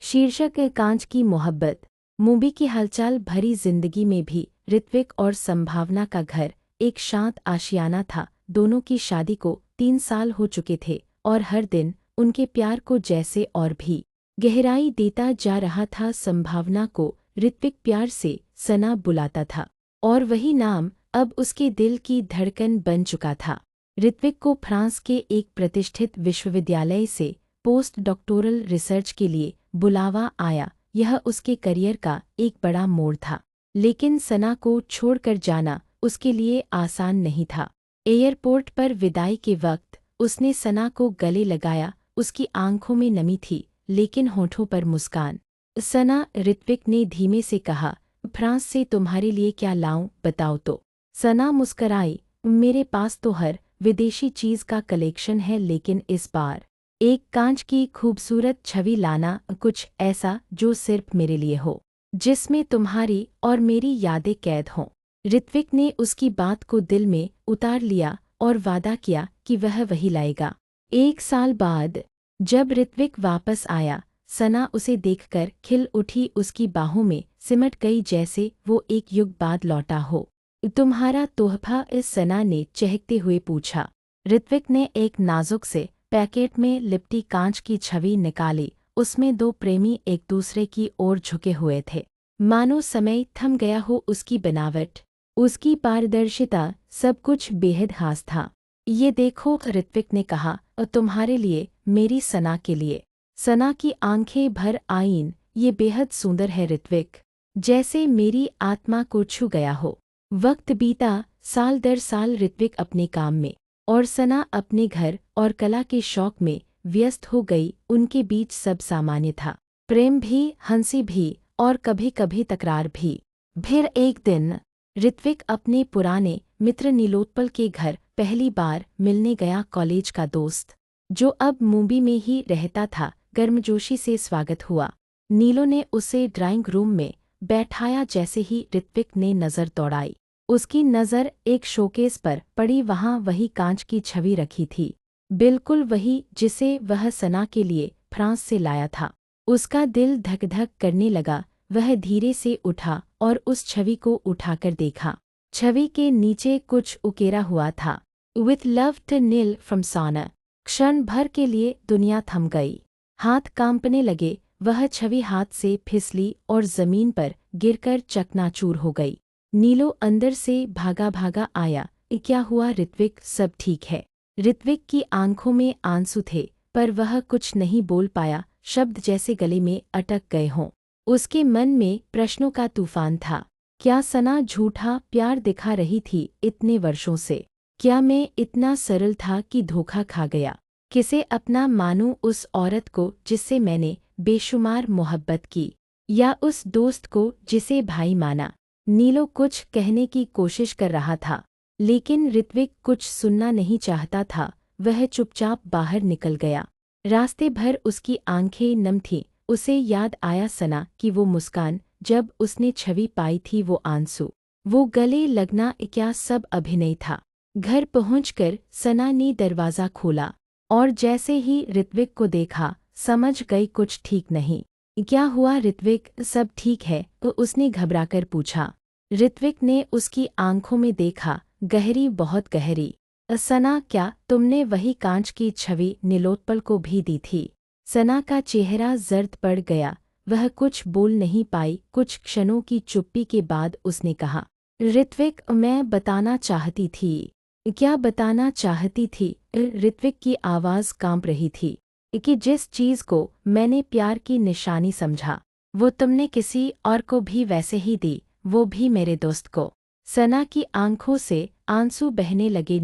शीर्षक है कांच की मोहब्बत। मूवी की हलचल भरी जिंदगी में भी ऋत्विक और संभावना का घर एक शांत आशियाना था। दोनों की शादी को 3 साल हो चुके थे और हर दिन उनके प्यार को जैसे और भी गहराई देता जा रहा था। संभावना को ऋत्विक प्यार से सना बुलाता था और वही नाम अब उसके दिल की धड़कन बन चुका था। ऋत्विक को फ्रांस के एक प्रतिष्ठित विश्वविद्यालय से पोस्ट डॉक्टोरल रिसर्च के लिए बुलावा आया। यह उसके करियर का एक बड़ा मोड़ था, लेकिन सना को छोड़कर जाना उसके लिए आसान नहीं था। एयरपोर्ट पर विदाई के वक्त उसने सना को गले लगाया। उसकी आंखों में नमी थी, लेकिन होठों पर मुस्कान। सना, ऋत्विक ने धीमे से कहा, फ्रांस से तुम्हारे लिए क्या लाऊं, बताओ तो। सना मुस्कराई, मेरे पास तो हर विदेशी चीज का कलेक्शन है, लेकिन इस बार एक कांच की खूबसूरत छवि लाना, कुछ ऐसा जो सिर्फ मेरे लिए हो, जिसमें तुम्हारी और मेरी यादें कैद हों। ऋत्विक ने उसकी बात को दिल में उतार लिया और वादा किया कि वह वही लाएगा। 1 साल बाद जब ऋत्विक वापस आया, सना उसे देखकर खिल उठी। उसकी बाहों में सिमट गई जैसे वो एक युग बाद लौटा हो। तुम्हारा तोहफा, इस सना ने चहकते हुए पूछा। ऋत्विक ने एक नाजुक से पैकेट में लिपटी कांच की छवि निकाली। उसमें 2 प्रेमी एक दूसरे की ओर झुके हुए थे, मानो समय थम गया हो। उसकी बनावट, उसकी पारदर्शिता, सब कुछ बेहद खास था। ये देखो, ऋत्विक ने कहा, और तुम्हारे लिए, मेरी सना के लिए। सना की आंखें भर आईं, ये बेहद सुंदर है ऋत्विक, जैसे मेरी आत्मा को छू गया हो। वक्त बीता, साल दर साल ऋत्विक अपने काम में और सना अपने घर और कला के शौक में व्यस्त हो गई। उनके बीच सब सामान्य था, प्रेम भी, हंसी भी और कभी कभी तकरार भी। फिर एक दिन ऋत्विक अपने पुराने मित्र नीलोत्पल के घर पहली बार मिलने गया। कॉलेज का दोस्त, जो अब मुंबई में ही रहता था, गर्मजोशी से स्वागत हुआ। नीलो ने उसे ड्राइंग रूम में बैठाया। जैसे ही ऋत्विक ने नज़र दौड़ाई, उसकी नज़र एक शोकेस पर पड़ी। वहाँ वही कांच की छवि रखी थी, बिल्कुल वही जिसे वह सना के लिए फ्रांस से लाया था। उसका दिल धक धक करने लगा। वह धीरे से उठा और उस छवि को उठाकर देखा। छवि के नीचे कुछ उकेरा हुआ था, with love to Neel from Sana. क्षण भर के लिए दुनिया थम गई, हाथ कांपने लगे। वह छवि हाथ से फिसली और जमीन पर गिरकर चकनाचूर हो गई। नीलो अंदर से भागा भागा आया। क्या हुआ ऋत्विक, सब ठीक है? ऋत्विक की आंखों में आंसू थे, पर वह कुछ नहीं बोल पाया। शब्द जैसे गले में अटक गए हों। उसके मन में प्रश्नों का तूफान था। क्या सना झूठा प्यार दिखा रही थी इतने वर्षों से? क्या मैं इतना सरल था कि धोखा खा गया? किसे अपना मानूं, उस औरत को जिससे मैंने बेशुमार मोहब्बत की, या उस दोस्त को जिसे भाई माना? नीलो कुछ कहने की कोशिश कर रहा था, लेकिन ऋत्विक कुछ सुनना नहीं चाहता था। वह चुपचाप बाहर निकल गया। रास्ते भर उसकी आंखें नम थीं। उसे याद आया सना की वो मुस्कान, जब उसने छवि पाई थी, वो आंसू, वो गले लगना, क्या सब अभिनय था? घर पहुंचकर सना ने दरवाज़ा खोला और जैसे ही ऋत्विक को देखा, समझ गई कुछ ठीक नहीं। क्या हुआ ऋत्विक, सब ठीक है? तो उसने घबराकर पूछा। ऋत्विक ने उसकी आंखों में देखा, गहरी, बहुत गहरी। सना, क्या तुमने वही कांच की छवि नीलोत्पल को भी दी थी? सना का चेहरा जर्द पड़ गया। वह कुछ बोल नहीं पाई। कुछ क्षणों की चुप्पी के बाद उसने कहा, ऋत्विक, मैं बताना चाहती थी। क्या बताना चाहती थी? ऋत्विक की आवाज़ कांप रही थी, कि जिस चीज़ को मैंने प्यार की निशानी समझा, वो तुमने किसी और को भी वैसे ही दी, वो भी मेरे दोस्त को। सना की आंखों से आंसू बहने लगे।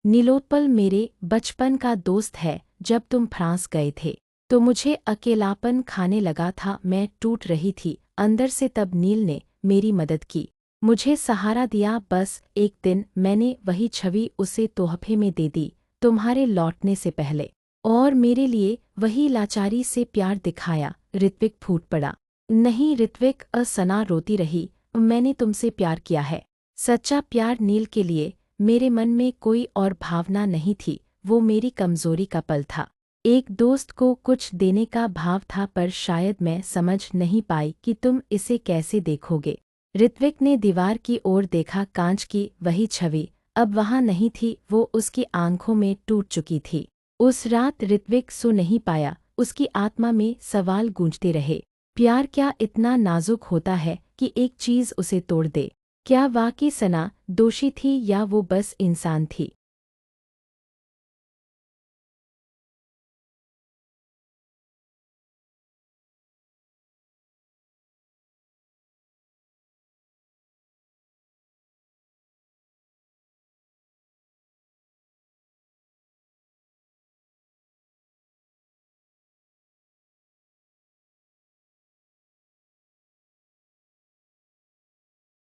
नीलोत्पल मेरे बचपन का दोस्त है। जब तुम फ्रांस गए थे तो मुझे अकेलापन खाने लगा था। मैं टूट रही थी अंदर से। तब नील ने मेरी मदद की, मुझे सहारा दिया। बस एक दिन मैंने वही छवि उसे तोहफे में दे दी, तुम्हारे लौटने से पहले, और मेरे लिए वही लाचारी से प्यार दिखाया। ऋत्विक फूट पड़ा। नहीं ऋत्विक, सना रोती रही, मैंने तुमसे प्यार किया है, सच्चा प्यार। नील के लिए मेरे मन में कोई और भावना नहीं थी। वो मेरी कमजोरी का पल था। एक दोस्त को कुछ देने का भाव था, पर शायद मैं समझ नहीं पाई कि तुम इसे कैसे देखोगे। ऋत्विक ने दीवार की ओर देखा। कांच की वही छवि अब वहां नहीं थी, वो उसकी आंखों में टूट चुकी थी। उस रात ऋत्विक सो नहीं पाया। उसकी आत्मा में सवाल गूंजते रहे। प्यार क्या इतना नाजुक होता है कि एक चीज उसे तोड़ दे? क्या वाकई सना दोषी थी या वो बस इंसान थी?